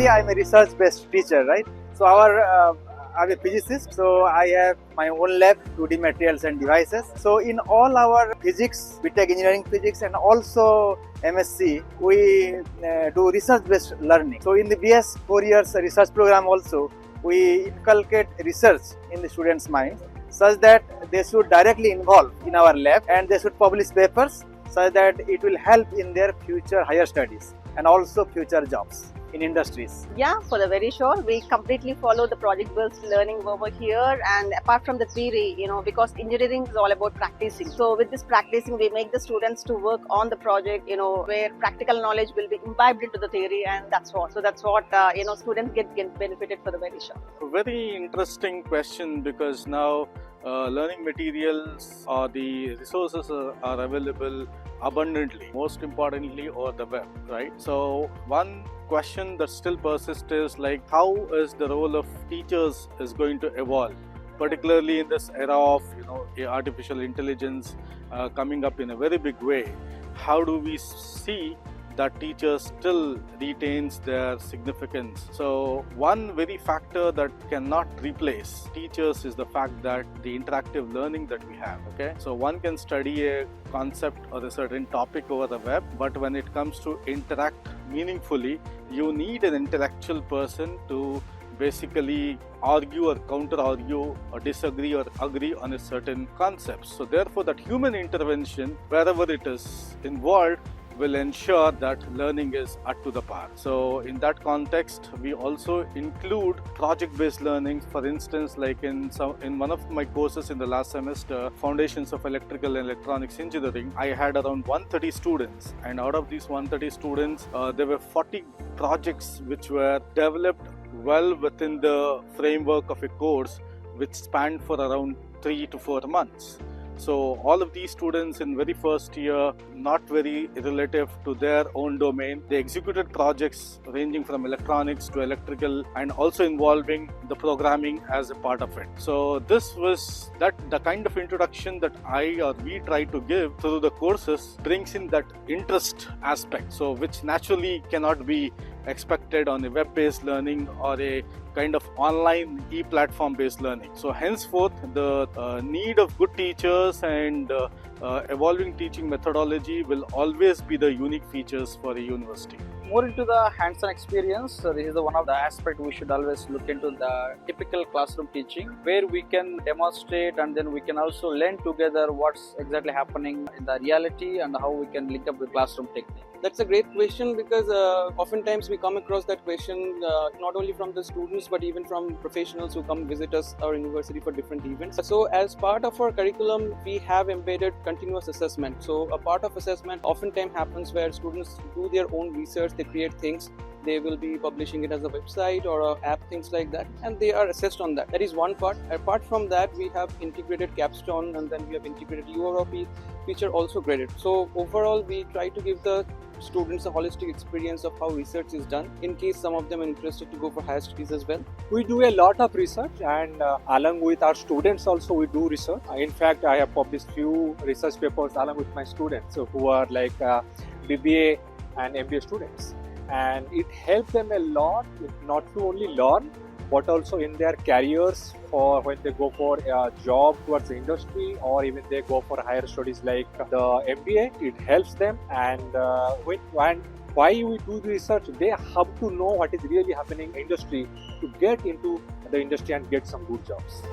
basically I'm a research-based teacher, right? So I'm a physicist, so I have my own lab, 2D materials and devices. So in all our physics, we take engineering physics and also MSc, we do research-based learning. So in the BS 4 years research program also, we inculcate research in the students' minds such that they should directly involve in our lab and they should publish papers such that it will help in their future higher studies and also future jobs in industries. Yeah, for the very sure, we completely follow the project-based learning over here, and apart from the theory, because engineering is all about practicing. So with this practicing, we make the students to work on the project, where practical knowledge will be imbibed into the theory, and that's what. So that's what students get benefited for the very sure. A very interesting question, because now learning materials or the resources are available abundantly, most importantly over the web, right? So one question that still persists is like, how is the role of teachers is going to evolve, particularly in this era of artificial intelligence coming up in a very big way? How do we see that teachers still retains their significance? So one very factor that cannot replace teachers is the fact that the interactive learning that we have. Okay, so one can study a concept or a certain topic over the web, but when it comes to interact meaningfully, you need an intellectual person to basically argue or counter argue or disagree or agree on a certain concept. So therefore that human intervention, wherever it is involved, will ensure that learning is up to the par. So in that context, we also include project-based learning. For instance, like in one of my courses in the last semester, Foundations of Electrical and Electronics Engineering, I had around 130 students, and out of these 130 students, there were 40 projects which were developed well within the framework of a course which spanned for around 3 to 4 months. So all of these students in very first year, not very relative to their own domain, they executed projects ranging from electronics to electrical and also involving the programming as a part of it. So this was the kind of introduction that we try to give through the courses brings in that interest aspect, so which naturally cannot be expected on a web-based learning or a kind of online e-platform based learning. So henceforth, the need of good teachers and evolving teaching methodology will always be the unique features for a university. More into the hands-on experience, this is one of the aspects we should always look into, the typical classroom teaching, where we can demonstrate and then we can also learn together what's exactly happening in the reality and how we can link up with classroom technique. That's a great question, because oftentimes we come across that question not only from the students but even from professionals who come visit us, our university, for different events. So as part of our curriculum, we have embedded continuous assessment. So a part of assessment oftentimes happens where students do their own research, they create things, they will be publishing it as a website or an app, things like that, and they are assessed on that. That is one part. Apart from that, we have integrated capstone, and then we have integrated UROP, which are also graded. So overall, we try to give the students a holistic experience of how research is done, in case some of them are interested to go for higher studies as well. We do a lot of research, and along with our students also we do research. In fact, I have published few research papers along with my students who are like BBA and MBA students, and it helps them a lot not to only learn but also in their careers, for when they go for a job towards the industry, or even they go for higher studies like the MBA. It helps them, and why we do the research, they have to know what is really happening in industry to get into the industry and get some good jobs.